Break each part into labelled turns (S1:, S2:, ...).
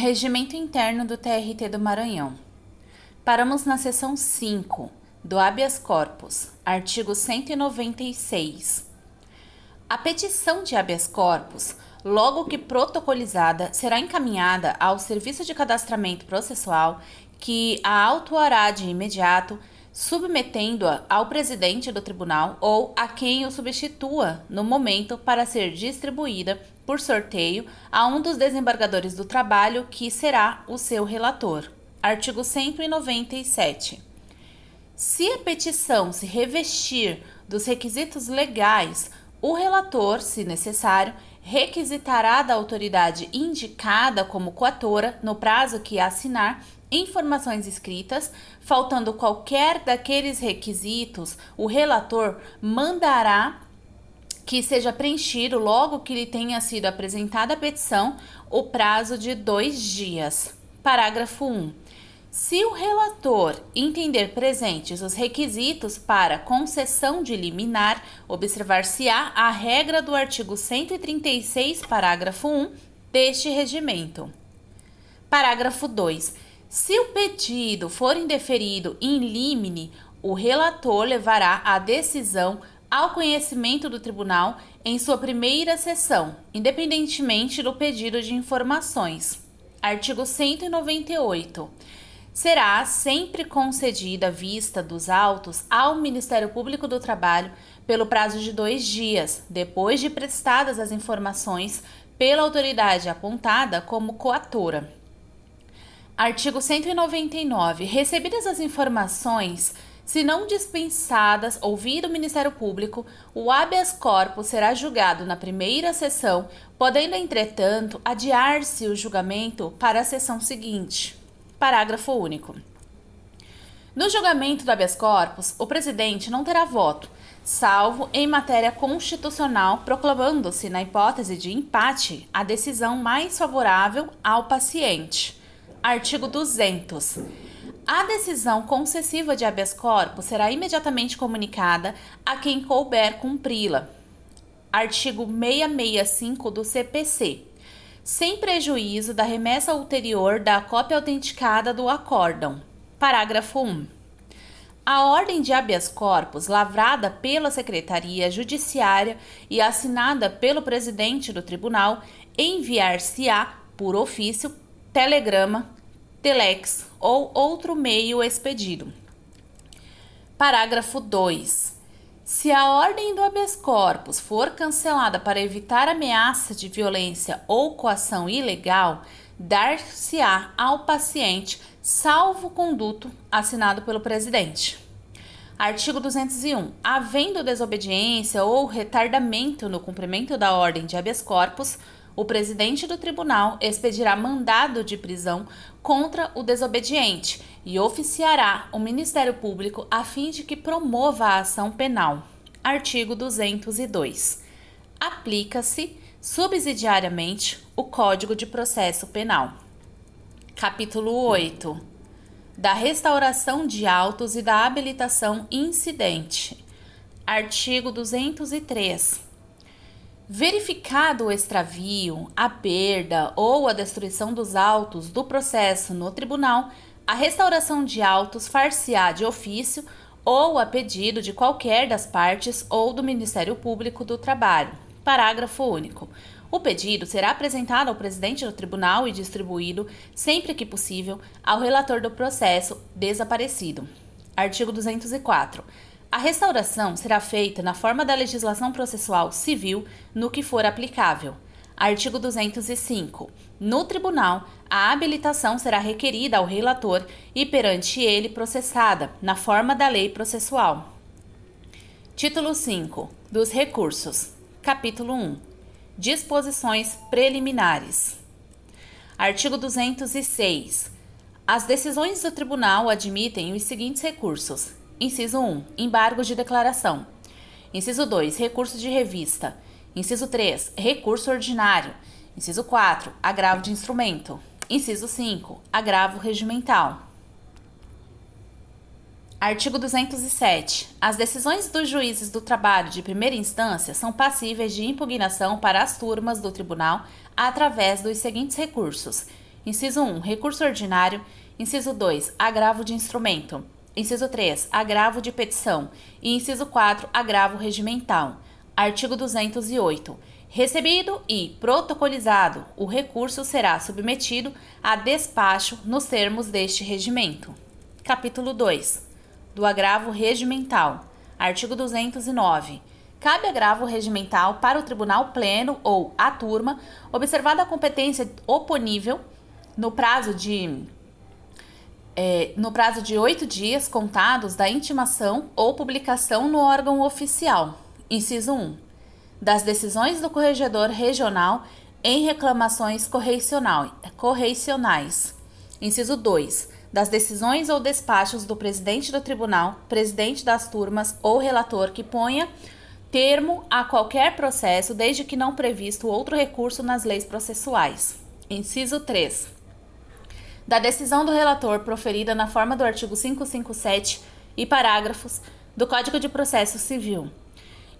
S1: Regimento interno do TRT do Maranhão. Paramos na seção 5 do habeas corpus, artigo 196. A petição de habeas corpus, logo que protocolizada, será encaminhada ao Serviço de Cadastramento Processual, que a autuará de imediato, submetendo-a ao presidente do tribunal ou a quem o substitua no momento para ser distribuída por sorteio a um dos desembargadores do trabalho, que será o seu relator. Artigo 197. Se a petição se revestir dos requisitos legais, o relator, se necessário, requisitará da autoridade indicada como coatora, no prazo que assinar, informações escritas. Faltando qualquer daqueles requisitos, o relator mandará que seja preenchido, logo que lhe tenha sido apresentada a petição, o prazo de 2 dias. Parágrafo 1. Se o relator entender presentes os requisitos para concessão de liminar, observar-se-á a regra do artigo 136, parágrafo 1 deste regimento. Parágrafo 2. Se o pedido for indeferido in limine, o relator levará a decisão ao conhecimento do tribunal em sua primeira sessão, independentemente do pedido de informações. Artigo 198. Será sempre concedida vista dos autos ao Ministério Público do Trabalho pelo prazo de 2 dias, depois de prestadas as informações pela autoridade apontada como coatora. Artigo 199. Recebidas as informações, se não dispensadas, ouvido o Ministério Público, o habeas corpus será julgado na primeira sessão, podendo, entretanto, adiar-se o julgamento para a sessão seguinte. Parágrafo único. No julgamento do habeas corpus, o presidente não terá voto, salvo em matéria constitucional, proclamando-se, na hipótese de empate, a decisão mais favorável ao paciente. Artigo 200. A decisão concessiva de habeas corpus será imediatamente comunicada a quem couber cumpri-la. Artigo 665 do CPC. Sem prejuízo da remessa ulterior da cópia autenticada do acórdão. Parágrafo 1. A ordem de habeas corpus, lavrada pela Secretaria Judiciária e assinada pelo presidente do tribunal, enviar-se-á por ofício, telegrama, telex ou outro meio expedido. Parágrafo 2. Se a ordem do habeas corpus for cancelada para evitar ameaça de violência ou coação ilegal, dar-se-á ao paciente salvo-conduto assinado pelo presidente. Artigo 201. Havendo desobediência ou retardamento no cumprimento da ordem de habeas corpus, o presidente do tribunal expedirá mandado de prisão contra o desobediente e oficiará o Ministério Público a fim de que promova a ação penal. Artigo 202. Aplica-se subsidiariamente o Código de Processo Penal. Capítulo 8. Da restauração de autos e da habilitação incidente. Artigo 203. Verificado o extravio, a perda ou a destruição dos autos do processo no tribunal, a restauração de autos far-se-á de ofício ou a pedido de qualquer das partes ou do Ministério Público do Trabalho. Parágrafo único. O pedido será apresentado ao presidente do tribunal e distribuído, sempre que possível, ao relator do processo desaparecido. Artigo 204. A restauração será feita na forma da legislação processual civil, no que for aplicável. Artigo 205. No tribunal, a habilitação será requerida ao relator e perante ele processada, na forma da lei processual. Título 5. Dos recursos. Capítulo 1. Disposições preliminares. Artigo 206. As decisões do tribunal admitem os seguintes recursos. Inciso 1. Embargo de declaração. Inciso 2. Recurso de revista. Inciso 3. Recurso ordinário. Inciso 4. Agravo de instrumento. Inciso 5. Agravo regimental. Artigo 207. As decisões dos juízes do trabalho de primeira instância são passíveis de impugnação para as turmas do tribunal através dos seguintes recursos. Inciso 1, recurso ordinário. Inciso 2, agravo de instrumento. Inciso 3, agravo de petição. E inciso 4, agravo regimental. Artigo 208. Recebido e protocolizado, o recurso será submetido a despacho nos termos deste regimento. Capítulo 2. Do agravo regimental. Artigo 209. Cabe agravo regimental para o Tribunal Pleno ou a turma, observada a competência oponível, no prazo de 8 dias contados da intimação ou publicação no órgão oficial. Inciso 1. Das decisões do Corregedor Regional em reclamações correicionais. Inciso 2. Das decisões ou despachos do presidente do tribunal, presidente das turmas ou relator que ponha termo a qualquer processo, desde que não previsto outro recurso nas leis processuais. Inciso 3. Da decisão do relator proferida na forma do artigo 557 e parágrafos do Código de Processo Civil.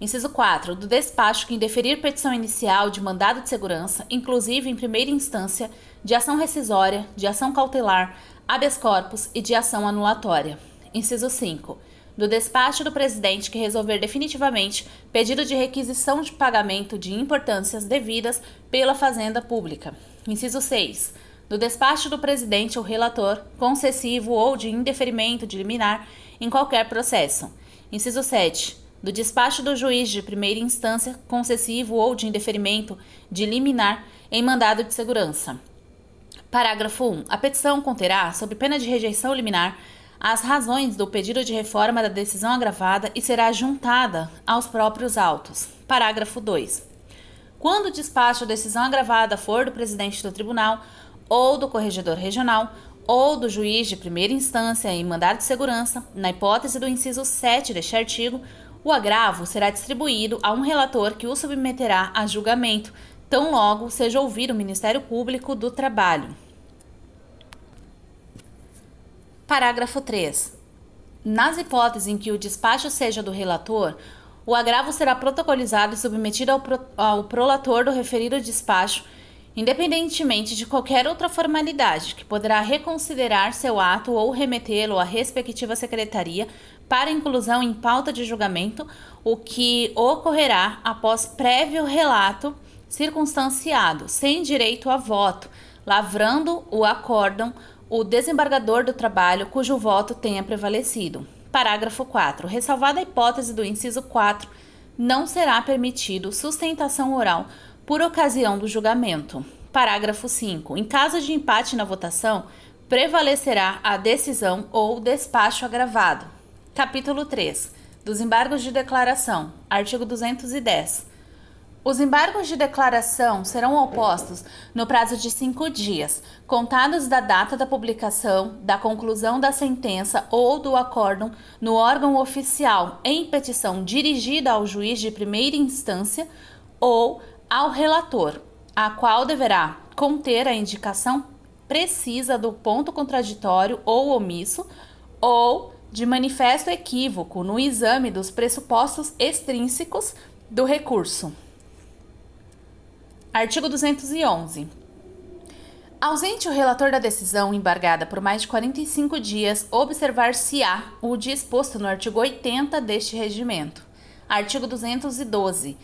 S1: Inciso 4. Do despacho que indeferir petição inicial de mandado de segurança, inclusive em primeira instância, de ação rescisória, de ação cautelar, habeas corpus e de ação anulatória. Inciso 5. Do despacho do presidente que resolver definitivamente pedido de requisição de pagamento de importâncias devidas pela Fazenda Pública. Inciso 6. Do despacho do presidente ou relator, concessivo ou de indeferimento de liminar em qualquer processo. Inciso 7. Do despacho do juiz de primeira instância, concessivo ou de indeferimento de liminar em mandado de segurança. Parágrafo 1. A petição conterá, sob pena de rejeição liminar, as razões do pedido de reforma da decisão agravada e será juntada aos próprios autos. Parágrafo 2. Quando o despacho ou decisão agravada for do presidente do tribunal ou do corregedor regional, ou do juiz de primeira instância em mandado de segurança, na hipótese do inciso 7 deste artigo, o agravo será distribuído a um relator que o submeterá a julgamento, tão logo seja ouvido o Ministério Público do Trabalho. Parágrafo 3. Nas hipóteses em que o despacho seja do relator, o agravo será protocolizado e submetido ao prolator do referido despacho, independentemente de qualquer outra formalidade, que poderá reconsiderar seu ato ou remetê-lo à respectiva secretaria para inclusão em pauta de julgamento, o que ocorrerá após prévio relato circunstanciado, sem direito a voto, lavrando o acórdão o desembargador do trabalho cujo voto tenha prevalecido. Parágrafo 4. Ressalvada a hipótese do inciso 4, não será permitido sustentação oral por ocasião do julgamento. Parágrafo 5. Em caso de empate na votação, prevalecerá a decisão ou despacho agravado. Capítulo 3. Dos embargos de declaração. Artigo 210. Os embargos de declaração serão opostos no prazo de 5 dias, contados da data da publicação, da conclusão da sentença ou do acórdão no órgão oficial em petição dirigida ao juiz de primeira instância ou ao relator, a qual deverá conter a indicação precisa do ponto contraditório ou omisso ou de manifesto equívoco no exame dos pressupostos extrínsecos do recurso. Artigo 211. Ausente o relator da decisão embargada por mais de 45 dias, observar-se-á o disposto no artigo 80 deste regimento. Artigo 212.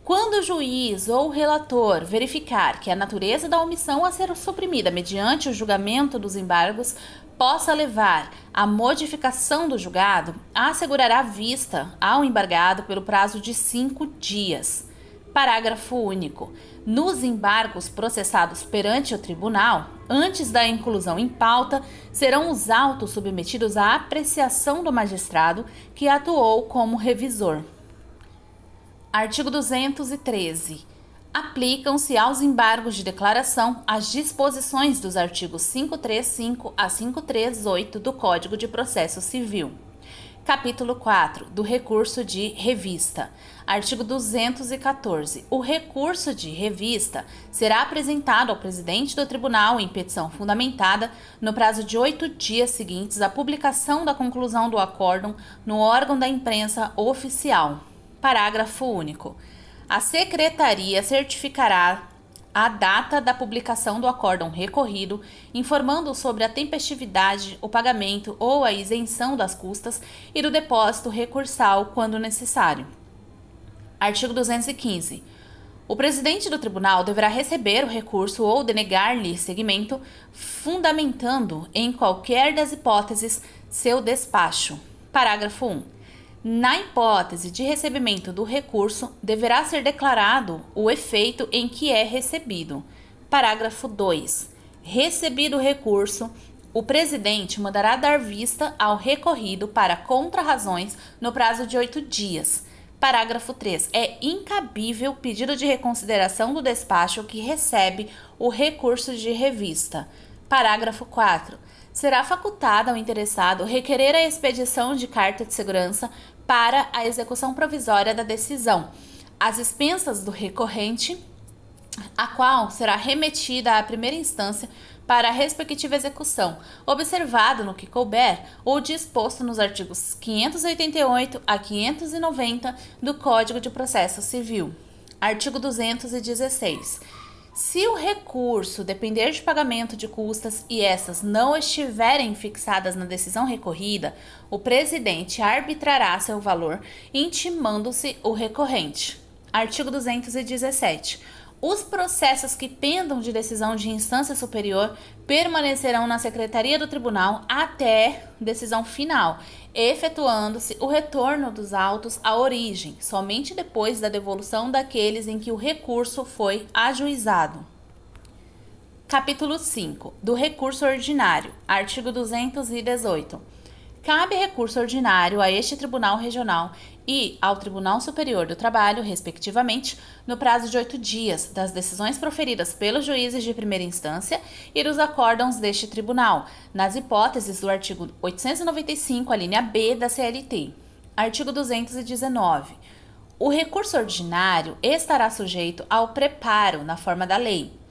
S1: Quando o juiz ou o relator verificar que a natureza da omissão a ser suprimida mediante o julgamento dos embargos possa levar à modificação do julgado, assegurará vista ao embargado pelo prazo de 5 dias. Parágrafo único. Nos embargos processados perante o tribunal, antes da inclusão em pauta, serão os autos submetidos à apreciação do magistrado que atuou como revisor. Artigo 213. Aplicam-se aos embargos de declaração as disposições dos artigos 535 a 538 do Código de Processo Civil. Capítulo 4. Do recurso de revista. Artigo 214. O recurso de revista será apresentado ao presidente do tribunal em petição fundamentada no prazo de 8 dias seguintes à publicação da conclusão do acórdão no órgão da imprensa oficial. Parágrafo único. A secretaria certificará a data da publicação do acórdão recorrido, informando sobre a tempestividade, o pagamento ou a isenção das custas e do depósito recursal quando necessário. Artigo 215. O presidente do tribunal deverá receber o recurso ou denegar-lhe seguimento, fundamentando, em qualquer das hipóteses, seu despacho. Parágrafo 1. Na hipótese de recebimento do recurso, deverá ser declarado o efeito em que é recebido. Parágrafo 2. Recebido o recurso, o presidente mandará dar vista ao recorrido para contrarrazões no prazo de 8 dias. Parágrafo 3. É incabível pedido de reconsideração do despacho que recebe o recurso de revista. Parágrafo 4. Será facultado ao interessado requerer a expedição de carta de segurança para a execução provisória da decisão, às expensas do recorrente, a qual será remetida à primeira instância para a respectiva execução, observado no que couber ou disposto nos artigos 588 a 590 do Código de Processo Civil. Artigo 216. Se o recurso depender de pagamento de custas e essas não estiverem fixadas na decisão recorrida, o presidente arbitrará seu valor, intimando-se o recorrente. Artigo 217. Os processos que pendam de decisão de instância superior permanecerão na Secretaria do Tribunal até decisão final, efetuando-se o retorno dos autos à origem, somente depois da devolução daqueles em que o recurso foi ajuizado. Capítulo 5. Do recurso ordinário. Artigo 218. Cabe recurso ordinário a este Tribunal Regional e ao Tribunal Superior do Trabalho, respectivamente, no prazo de 8 dias das decisões proferidas pelos juízes de primeira instância e dos acórdãos deste tribunal, nas hipóteses do artigo 895, a linha B da CLT. Artigo 219. O recurso ordinário estará sujeito ao preparo na forma da lei.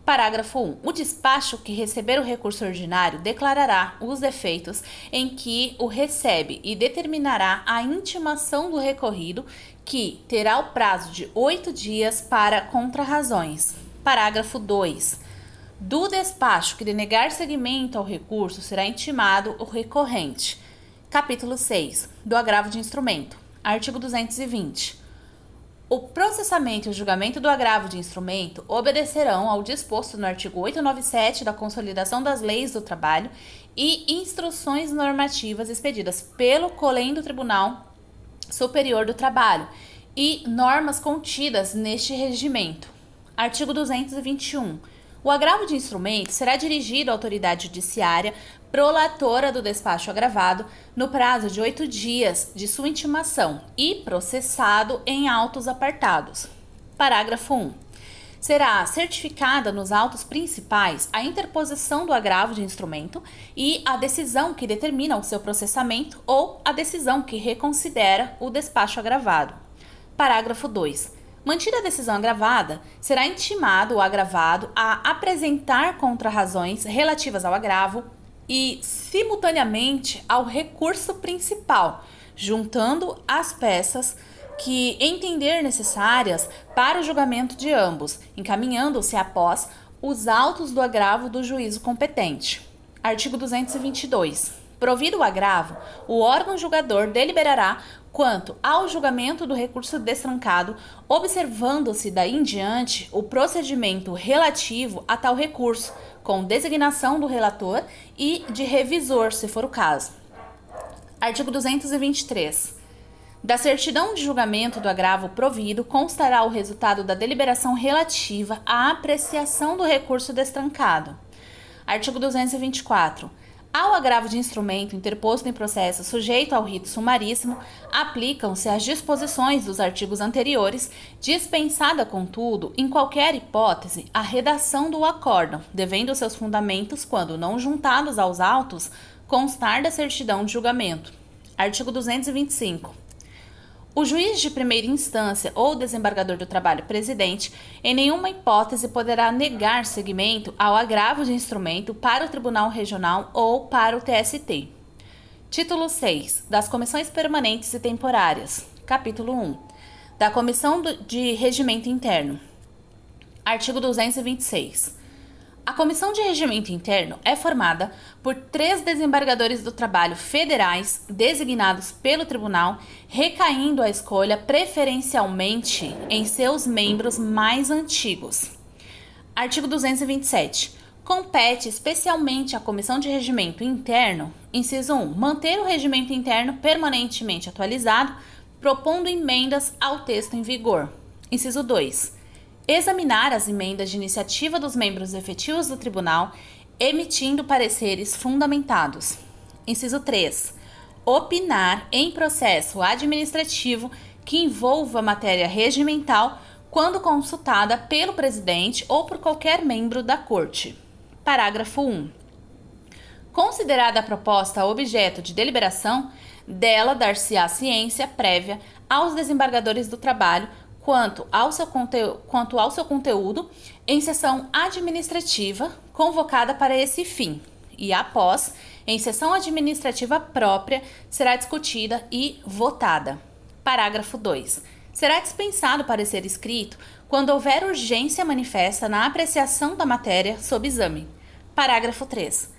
S1: Parágrafo 1. O despacho que receber o recurso ordinário declarará os efeitos em que o recebe e determinará a intimação do recorrido, que terá o prazo de 8 dias para contrarrazões. Parágrafo 2. Do despacho que denegar seguimento ao recurso será intimado o recorrente. Capítulo 6. Do agravo de instrumento. Artigo 220. O processamento e o julgamento do agravo de instrumento obedecerão ao disposto no artigo 897 da Consolidação das Leis do Trabalho e instruções normativas expedidas pelo Colém do Tribunal Superior do Trabalho e normas contidas neste regimento. Artigo 221. O agravo de instrumento será dirigido à autoridade judiciária prolatora do despacho agravado no prazo de 8 dias de sua intimação e processado em autos apartados. Parágrafo 1. Será certificada nos autos principais a interposição do agravo de instrumento e a decisão que determina o seu processamento ou a decisão que reconsidera o despacho agravado. Parágrafo 2. Mantida a decisão agravada, será intimado o agravado a apresentar contrarrazões relativas ao agravo e, simultaneamente, ao recurso principal, juntando as peças que entender necessárias para o julgamento de ambos, encaminhando-se após os autos do agravo do juízo competente. Artigo 222. Provido o agravo, o órgão julgador deliberará quanto ao julgamento do recurso destrancado, observando-se daí em diante o procedimento relativo a tal recurso, com designação do relator e de revisor, se for o caso. Artigo 223. Da certidão de julgamento do agravo provido constará o resultado da deliberação relativa à apreciação do recurso destrancado. Artigo 224. Ao agravo de instrumento interposto em processo sujeito ao rito sumaríssimo, aplicam-se as disposições dos artigos anteriores, dispensada, contudo, em qualquer hipótese, a redação do acórdão, devendo seus fundamentos, quando não juntados aos autos, constar da certidão de julgamento. Artigo 225. O juiz de primeira instância ou desembargador do trabalho presidente, em nenhuma hipótese poderá negar seguimento ao agravo de instrumento para o Tribunal Regional ou para o TST. Título 6. Das Comissões Permanentes e Temporárias. Capítulo 1. Da Comissão de Regimento Interno. Artigo 226. A Comissão de Regimento Interno é formada por 3 desembargadores do trabalho federais designados pelo Tribunal, recaindo a escolha preferencialmente em seus membros mais antigos. Artigo 227. Compete especialmente à Comissão de Regimento Interno, inciso 1, manter o regimento interno permanentemente atualizado, propondo emendas ao texto em vigor. Inciso 2. Examinar as emendas de iniciativa dos membros efetivos do Tribunal, emitindo pareceres fundamentados. Inciso 3. Opinar em processo administrativo que envolva matéria regimental quando consultada pelo presidente ou por qualquer membro da Corte. Parágrafo 1. Considerada a proposta objeto de deliberação, dela dar-se-á ciência prévia aos desembargadores do trabalho quanto ao seu conteúdo em sessão administrativa convocada para esse fim e, após, em sessão administrativa própria, será discutida e votada. Parágrafo 2. Será dispensado parecer escrito quando houver urgência manifesta na apreciação da matéria sob exame. Parágrafo 3.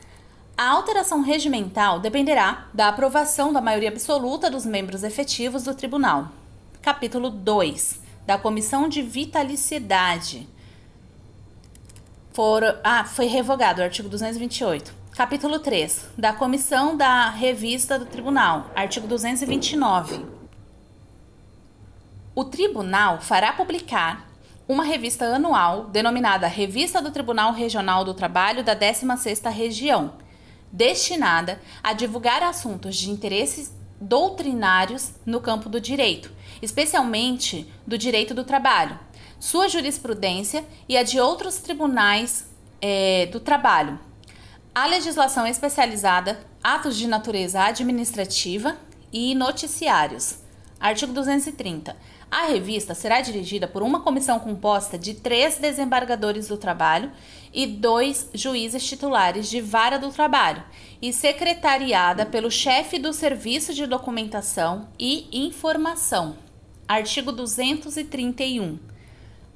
S1: A alteração regimental dependerá da aprovação da maioria absoluta dos membros efetivos do Tribunal. Capítulo 2. Da Comissão de Vitaliciedade. Foi revogado o artigo 228. Capítulo 3. Da Comissão da Revista do Tribunal. Artigo 229. O Tribunal fará publicar uma revista anual denominada Revista do Tribunal Regional do Trabalho da 16ª Região, destinada a divulgar assuntos de interesses doutrinários no campo do direito, especialmente do direito do trabalho, sua jurisprudência e a de outros tribunais do trabalho, a legislação especializada, atos de natureza administrativa e noticiários. Artigo 230. A revista será dirigida por uma comissão composta de 3 desembargadores do trabalho e 2 juízes titulares de vara do trabalho e secretariada pelo chefe do Serviço de Documentação e Informação. Artigo 231.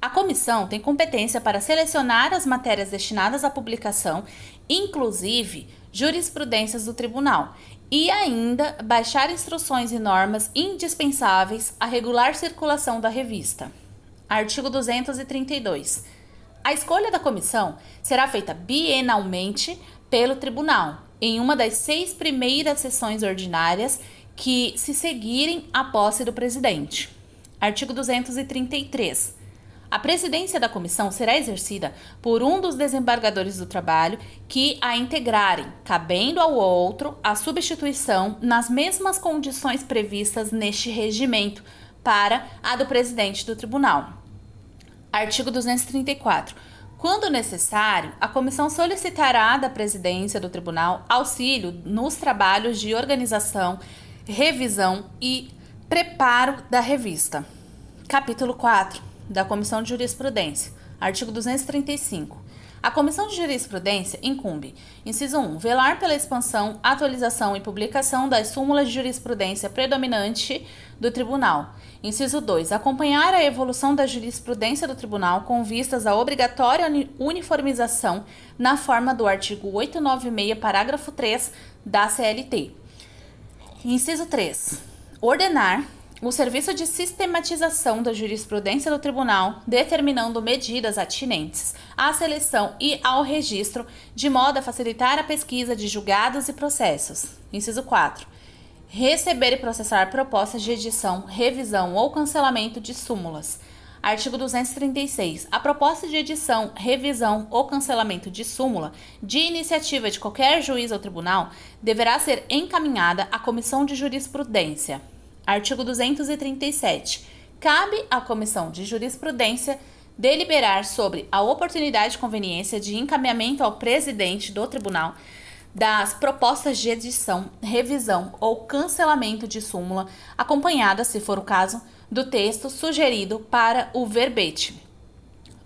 S1: A comissão tem competência para selecionar as matérias destinadas à publicação, inclusive jurisprudências do tribunal, e ainda baixar instruções e normas indispensáveis à regular circulação da revista. Artigo 232. A escolha da comissão será feita bienalmente pelo tribunal, em uma das 6 primeiras sessões ordinárias que se seguirem à posse do presidente. Artigo 233. A presidência da comissão será exercida por um dos desembargadores do trabalho que a integrarem, cabendo ao outro a substituição nas mesmas condições previstas neste regimento para a do presidente do tribunal. Artigo 234. Quando necessário, a comissão solicitará da presidência do tribunal auxílio nos trabalhos de organização, revisão e preparo da revista. Capítulo 4. Da Comissão de Jurisprudência. Artigo 235. A Comissão de Jurisprudência incumbe: inciso 1. Velar pela expansão, atualização e publicação das súmulas de jurisprudência predominante do Tribunal. Inciso 2. Acompanhar a evolução da jurisprudência do Tribunal com vistas à obrigatória uniformização na forma do artigo 896, parágrafo 3 da CLT. Inciso 3. Ordenar o serviço de sistematização da jurisprudência do Tribunal, determinando medidas atinentes à seleção e ao registro, de modo a facilitar a pesquisa de julgados e processos. Inciso 4. Receber e processar propostas de edição, revisão ou cancelamento de súmulas. Artigo 236. A proposta de edição, revisão ou cancelamento de súmula, de iniciativa de qualquer juiz ou tribunal, deverá ser encaminhada à Comissão de Jurisprudência. Artigo 237. Cabe à Comissão de Jurisprudência deliberar sobre a oportunidade e conveniência de encaminhamento ao presidente do tribunal das propostas de edição, revisão ou cancelamento de súmula, acompanhada, se for o caso, do texto sugerido para o verbete.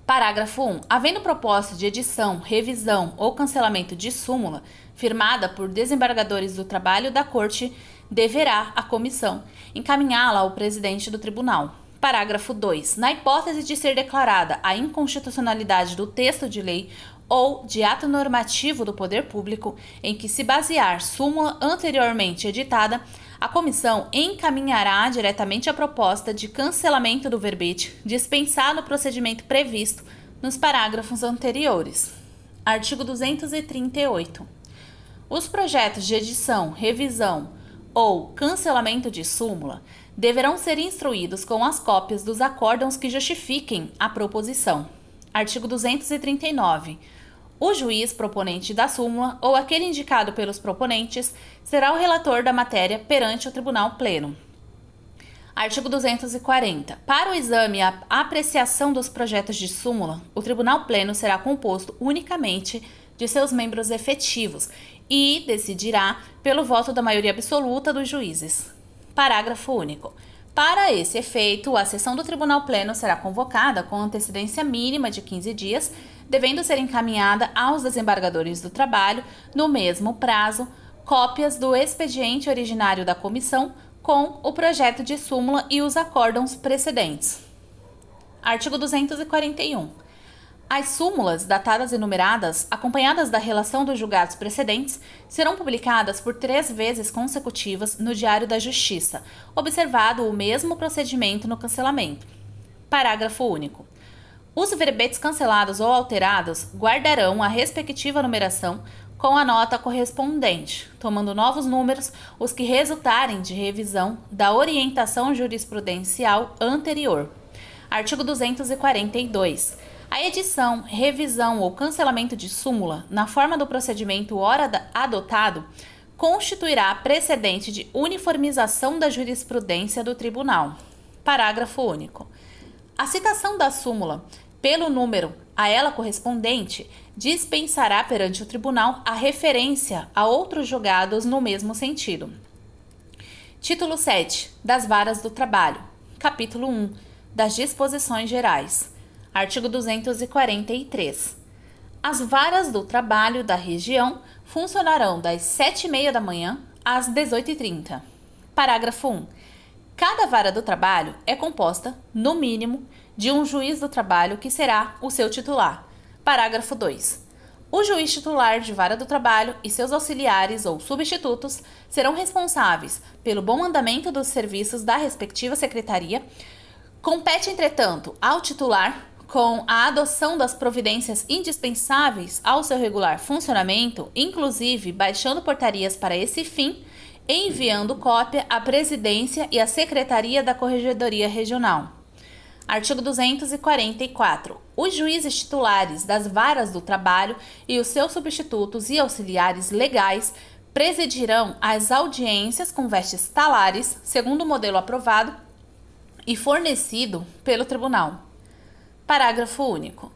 S1: Parágrafo 1. Havendo proposta de edição, revisão ou cancelamento de súmula, firmada por desembargadores do trabalho da Corte, deverá a comissão encaminhá-la ao presidente do tribunal. Parágrafo 2. Na hipótese de ser declarada a inconstitucionalidade do texto de lei ou de ato normativo do poder público em que se basear súmula anteriormente editada, a comissão encaminhará diretamente a proposta de cancelamento do verbete dispensado o procedimento previsto nos parágrafos anteriores. Artigo 238. Os projetos de edição, revisão ou cancelamento de súmula deverão ser instruídos com as cópias dos acórdãos que justifiquem a proposição. Artigo 239. O juiz proponente da súmula ou aquele indicado pelos proponentes será o relator da matéria perante o Tribunal Pleno. Artigo 240. Para o exame e a apreciação dos projetos de súmula, o Tribunal Pleno será composto unicamente de seus membros efetivos e decidirá pelo voto da maioria absoluta dos juízes. Parágrafo único. Para esse efeito, a sessão do Tribunal Pleno será convocada com antecedência mínima de 15 dias, devendo ser encaminhada aos desembargadores do trabalho, no mesmo prazo, cópias do expediente originário da comissão com o projeto de súmula e os acórdãos precedentes. Artigo 241. As súmulas, datadas e numeradas, acompanhadas da relação dos julgados precedentes, serão publicadas por 3 vezes consecutivas no Diário da Justiça, observado o mesmo procedimento no cancelamento. Parágrafo único. Os verbetes cancelados ou alterados guardarão a respectiva numeração com a nota correspondente, tomando novos números os que resultarem de revisão da orientação jurisprudencial anterior. Artigo 242. A edição, revisão ou cancelamento de súmula, na forma do procedimento ora adotado, constituirá precedente de uniformização da jurisprudência do tribunal. Parágrafo único. A citação da súmula, pelo número a ela correspondente, dispensará perante o tribunal a referência a outros julgados no mesmo sentido. Título 7. Das varas do trabalho. Capítulo 1. Das disposições gerais. Artigo 243. As varas do trabalho da região funcionarão das 7h30 da manhã às 18h30. Parágrafo 1. Cada vara do trabalho é composta, no mínimo, de um juiz do trabalho que será o seu titular. Parágrafo 2. O juiz titular de vara do trabalho e seus auxiliares ou substitutos serão responsáveis pelo bom andamento dos serviços da respectiva secretaria. Compete, entretanto, ao titular, com a adoção das providências indispensáveis ao seu regular funcionamento, inclusive baixando portarias para esse fim, enviando cópia à presidência e à secretaria da Corregedoria Regional. Artigo 244. Os juízes titulares das varas do trabalho e os seus substitutos e auxiliares legais presidirão as audiências com vestes talares, segundo o modelo aprovado e fornecido pelo tribunal. Parágrafo único.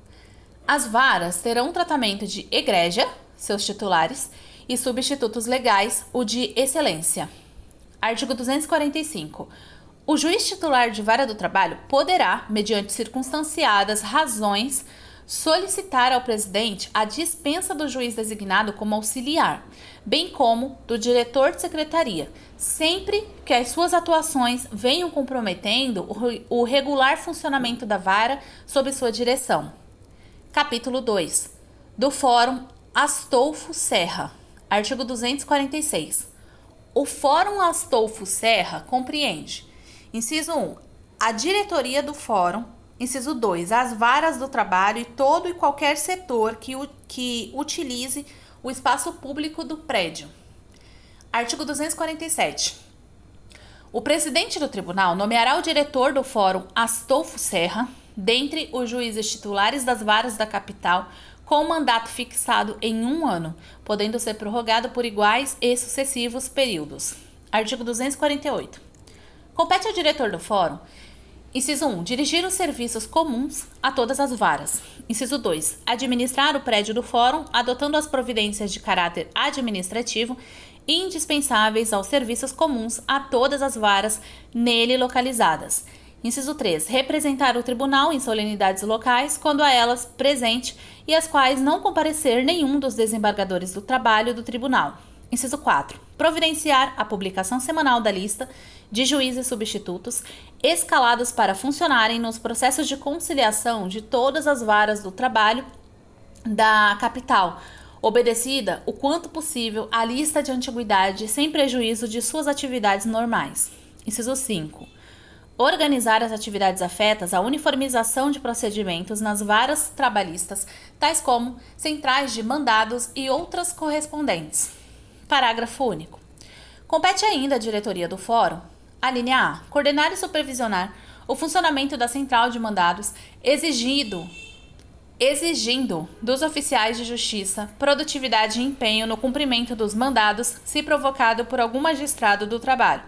S1: As varas terão um tratamento de egrégia, seus titulares, e substitutos legais, o de excelência. Artigo 245. O juiz titular de vara do trabalho poderá, mediante circunstanciadas razões, solicitar ao presidente a dispensa do juiz designado como auxiliar, bem como do diretor de secretaria, sempre que as suas atuações venham comprometendo o regular funcionamento da vara sob sua direção. Capítulo 2. Do Fórum Astolfo Serra. Artigo 246. O Fórum Astolfo Serra compreende: inciso 1. A diretoria do Fórum. Inciso 2. As varas do trabalho e todo e qualquer setor que utilize o espaço público do prédio. Artigo 247. O presidente do tribunal nomeará o diretor do Fórum Astolfo Serra, dentre os juízes titulares das varas da capital, com mandato fixado em 1 ano, podendo ser prorrogado por iguais e sucessivos períodos. Artigo 248. Compete ao diretor do Fórum: inciso 1. Dirigir os serviços comuns a todas as varas. Inciso 2. Administrar o prédio do Fórum, adotando as providências de caráter administrativo indispensáveis aos serviços comuns a todas as varas nele localizadas. Inciso 3. Representar o tribunal em solenidades locais, quando a elas presente e às quais não comparecer nenhum dos desembargadores do trabalho do tribunal. Inciso 4. Providenciar a publicação semanal da lista de juízes substitutos escalados para funcionarem nos processos de conciliação de todas as varas do trabalho da capital, obedecida o quanto possível à lista de antiguidade sem prejuízo de suas atividades normais. Inciso 5. Organizar as atividades afetas à uniformização de procedimentos nas varas trabalhistas, tais como centrais de mandados e outras correspondentes. Parágrafo único. Compete ainda à diretoria do Fórum, a linha A, coordenar e supervisionar o funcionamento da central de mandados, exigindo dos oficiais de justiça produtividade e empenho no cumprimento dos mandados, se provocado por algum magistrado do trabalho.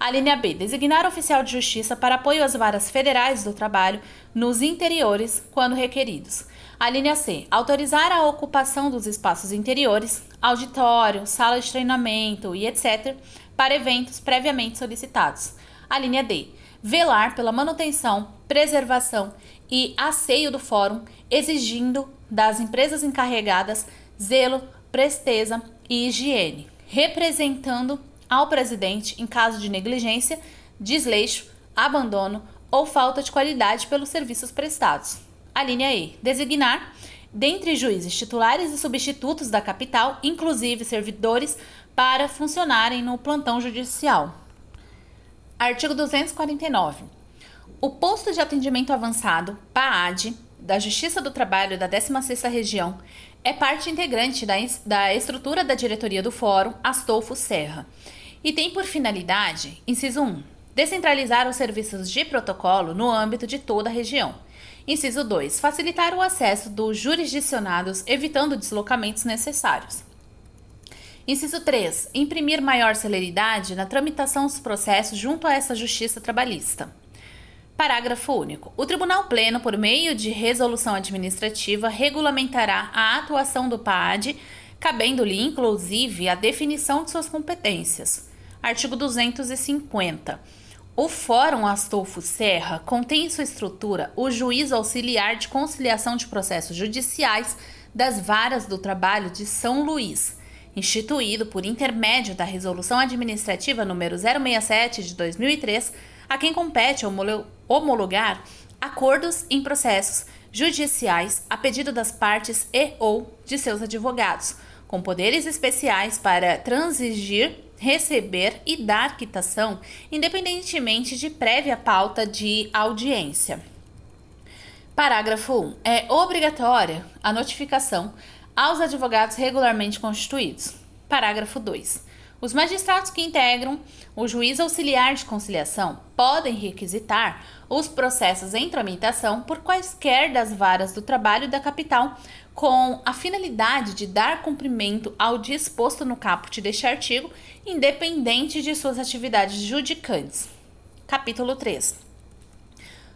S1: A linha B, designar oficial de justiça para apoio às varas federais do trabalho nos interiores, quando requeridos. A linha C, autorizar a ocupação dos espaços interiores, auditório, sala de treinamento e etc., para eventos previamente solicitados. A linha D, velar pela manutenção, preservação e asseio do fórum, exigindo das empresas encarregadas zelo, presteza e higiene, representando ao presidente em caso de negligência, desleixo, abandono ou falta de qualidade pelos serviços prestados. A linha E, designar, dentre juízes titulares e substitutos da capital, inclusive servidores, para funcionarem no plantão judicial. Artigo 249. O Posto de Atendimento Avançado, PAAD, da Justiça do Trabalho da 16ª Região, é parte integrante da estrutura da diretoria do Fórum Astolfo Serra e tem por finalidade, inciso 1, descentralizar os serviços de protocolo no âmbito de toda a região. Inciso 2, facilitar o acesso dos jurisdicionados, evitando deslocamentos necessários. Inciso 3, imprimir maior celeridade na tramitação dos processos junto a essa justiça trabalhista. Parágrafo único. O Tribunal Pleno, por meio de resolução administrativa, regulamentará a atuação do PAAD, cabendo-lhe, inclusive, a definição de suas competências. Artigo 250. O Fórum Astolfo Serra contém em sua estrutura o Juízo Auxiliar de Conciliação de Processos Judiciais das Varas do Trabalho de São Luís, instituído por intermédio da Resolução Administrativa número 067 de 2003, a quem compete homologar acordos em processos judiciais a pedido das partes e ou de seus advogados, com poderes especiais para transigir, receber e dar quitação, independentemente de prévia pauta de audiência. Parágrafo 1. É obrigatória a notificação aos advogados regularmente constituídos. Parágrafo 2. Os magistrados que integram o Juízo Auxiliar de Conciliação podem requisitar os processos em tramitação por quaisquer das varas do trabalho da capital, com a finalidade de dar cumprimento ao disposto no caput deste artigo, independente de suas atividades judicantes. Capítulo 3.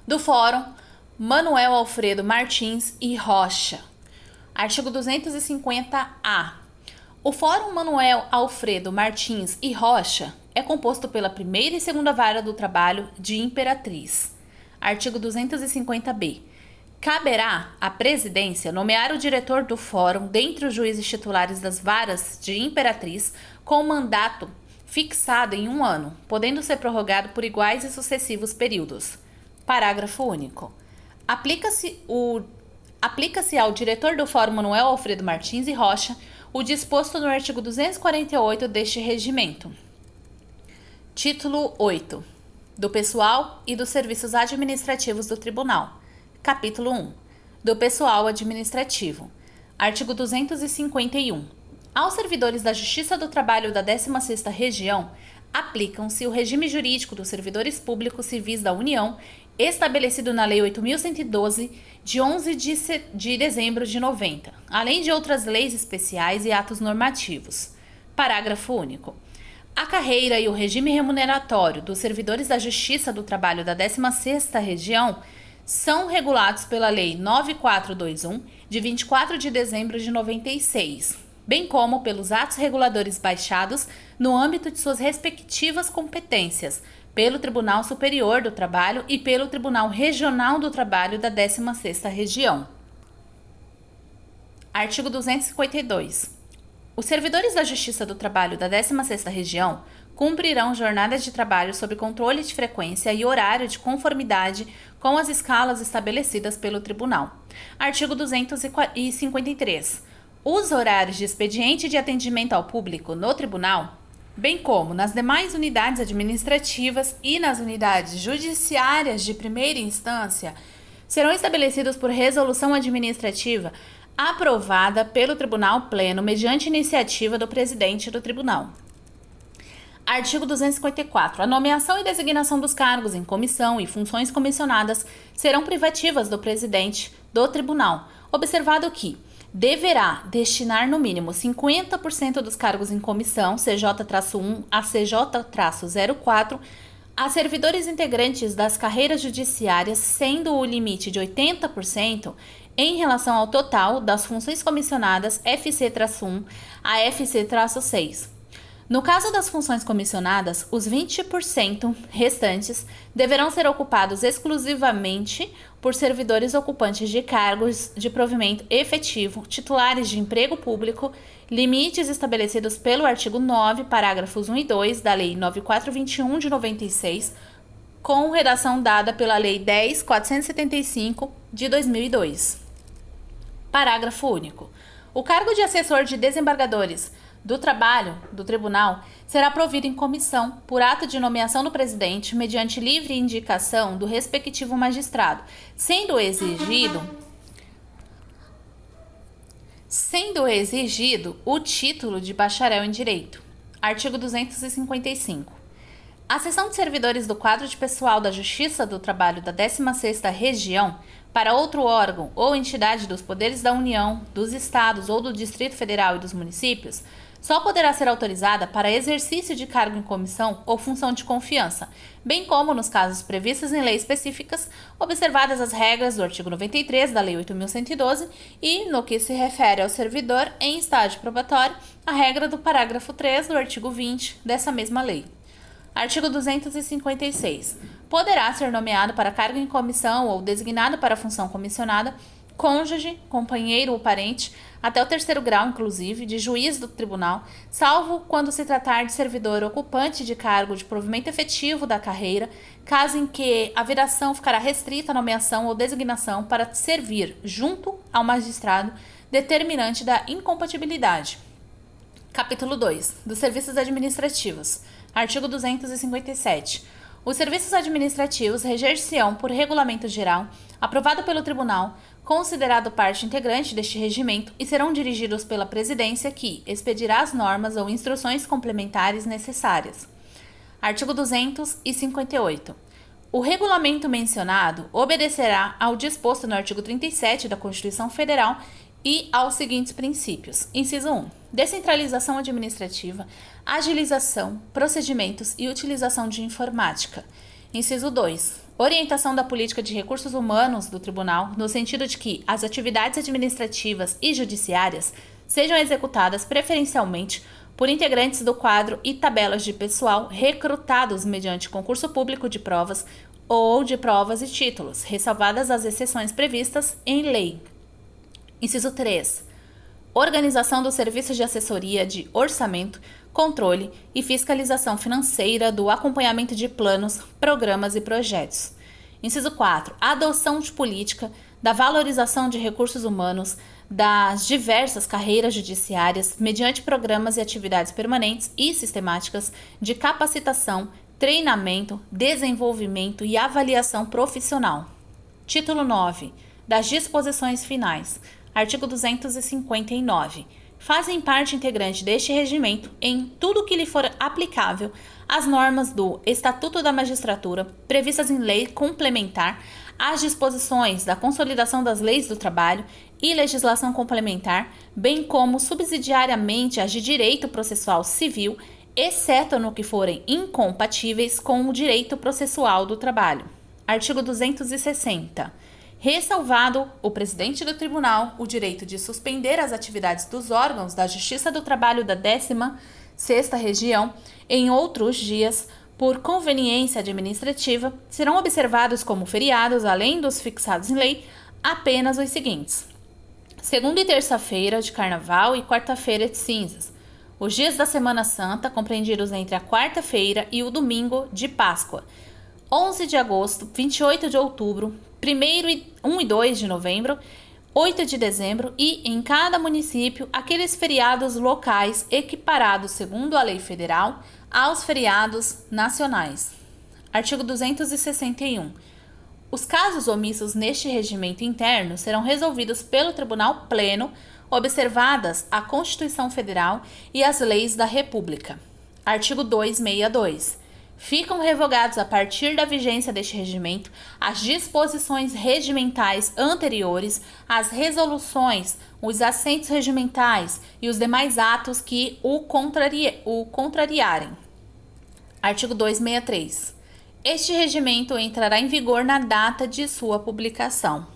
S1: Do Fórum Manuel Alfredo Martins e Rocha. Artigo 250-A. O Fórum Manuel Alfredo Martins e Rocha é composto pela primeira e segunda vara do trabalho de Imperatriz. Artigo 250-B. Caberá à presidência nomear o diretor do fórum dentre os juízes titulares das varas de Imperatriz com mandato fixado em 1 ano, podendo ser prorrogado por iguais e sucessivos períodos. Parágrafo único. Aplica-se ao diretor do Fórum Manuel Alfredo Martins e Rocha o disposto no artigo 248 deste regimento. Título 8. Do pessoal e dos serviços administrativos do Tribunal. Capítulo 1. Do pessoal administrativo. Artigo 251. Aos servidores da Justiça do Trabalho da 16ª Região, aplicam-se o regime jurídico dos servidores públicos civis da União, estabelecido na Lei 8.112, de 11 de dezembro de 90, além de outras leis especiais e atos normativos. Parágrafo único. A carreira e o regime remuneratório dos servidores da Justiça do Trabalho da 16ª Região são regulados pela Lei 9421, de 24 de dezembro de 96, bem como pelos atos reguladores baixados no âmbito de suas respectivas competências, pelo Tribunal Superior do Trabalho e pelo Tribunal Regional do Trabalho da 16ª Região. Artigo 252. Os servidores da Justiça do Trabalho da 16ª Região cumprirão jornadas de trabalho sob controle de frequência e horário de conformidade com as escalas estabelecidas pelo Tribunal. Artigo 253. Os horários de expediente de atendimento ao público no Tribunal, bem como nas demais unidades administrativas e nas unidades judiciárias de primeira instância, serão estabelecidos por resolução administrativa aprovada pelo Tribunal Pleno mediante iniciativa do presidente do Tribunal. Artigo 254. A nomeação e designação dos cargos em comissão e funções comissionadas serão privativas do presidente do Tribunal, observado que deverá destinar no mínimo 50% dos cargos em comissão, CJ-1 a CJ-04, a servidores integrantes das carreiras judiciárias, sendo o limite de 80% em relação ao total das funções comissionadas FC-1 a FC-6. No caso das funções comissionadas, os 20% restantes deverão ser ocupados exclusivamente por servidores ocupantes de cargos de provimento efetivo, titulares de emprego público, limites estabelecidos pelo artigo 9, parágrafos 1 e 2 da Lei 9421 de 96, com redação dada pela Lei 10.475 de 2002. Parágrafo único. O cargo de assessor de desembargadores do trabalho do tribunal será provido em comissão por ato de nomeação do presidente mediante livre indicação do respectivo magistrado, sendo exigido o título de bacharel em direito. Artigo 255. A seção de servidores do quadro de pessoal da Justiça do Trabalho da 16ª Região para outro órgão ou entidade dos poderes da União, dos Estados ou do Distrito Federal e dos municípios só poderá ser autorizada para exercício de cargo em comissão ou função de confiança, bem como nos casos previstos em leis específicas, observadas as regras do artigo 93 da Lei 8.112 e, no que se refere ao servidor em estágio probatório, a regra do parágrafo 3 do artigo 20 dessa mesma lei. Artigo 256. Poderá ser nomeado para cargo em comissão ou designado para função comissionada cônjuge, companheiro ou parente, até o 3º grau, inclusive, de juiz do tribunal, salvo quando se tratar de servidor ocupante de cargo de provimento efetivo da carreira, caso em que a vedação ficará restrita à nomeação ou designação para servir junto ao magistrado determinante da incompatibilidade. Capítulo 2. Dos serviços administrativos. Artigo 257. Os serviços administrativos reger-se-ão por regulamento geral, aprovado pelo Tribunal, considerado parte integrante deste regimento, e serão dirigidos pela Presidência, que expedirá as normas ou instruções complementares necessárias. Artigo 258. O regulamento mencionado obedecerá ao disposto no artigo 37 da Constituição Federal e aos seguintes princípios. Inciso 1. Descentralização administrativa, agilização, procedimentos e utilização de informática. Inciso 2. Orientação da política de recursos humanos do Tribunal, no sentido de que as atividades administrativas e judiciárias sejam executadas preferencialmente por integrantes do quadro e tabelas de pessoal recrutados mediante concurso público de provas ou de provas e títulos, ressalvadas as exceções previstas em lei. Inciso 3. Organização dos serviços de assessoria de orçamento, controle e fiscalização financeira do acompanhamento de planos, programas e projetos. Inciso 4. Adoção de política da valorização de recursos humanos das diversas carreiras judiciárias mediante programas e atividades permanentes e sistemáticas de capacitação, treinamento, desenvolvimento e avaliação profissional. Título 9. Das disposições finais. Artigo 259. Fazem parte integrante deste regimento, em tudo que lhe for aplicável, as normas do Estatuto da Magistratura, previstas em lei complementar, as disposições da Consolidação das Leis do Trabalho e legislação complementar, bem como subsidiariamente as de direito processual civil, exceto no que forem incompatíveis com o direito processual do trabalho. Artigo 260. Ressalvado o presidente do tribunal o direito de suspender as atividades dos órgãos da Justiça do Trabalho da 16ª Região em outros dias, por conveniência administrativa, serão observados como feriados, além dos fixados em lei, apenas os seguintes: segunda e terça-feira de Carnaval e quarta-feira de Cinzas. Os dias da Semana Santa, compreendidos entre a quarta-feira e o domingo de Páscoa, 11 de agosto, 28 de outubro, 1 e 2 de novembro, 8 de dezembro e, em cada município, aqueles feriados locais equiparados, segundo a lei federal, aos feriados nacionais. Artigo 261. Os casos omissos neste regimento interno serão resolvidos pelo Tribunal Pleno, observadas a Constituição Federal e as leis da República. Artigo 262. Ficam revogados a partir da vigência deste regimento as disposições regimentais anteriores, as resoluções, os assentos regimentais e os demais atos que o contrariarem. Artigo 263. Este regimento entrará em vigor na data de sua publicação.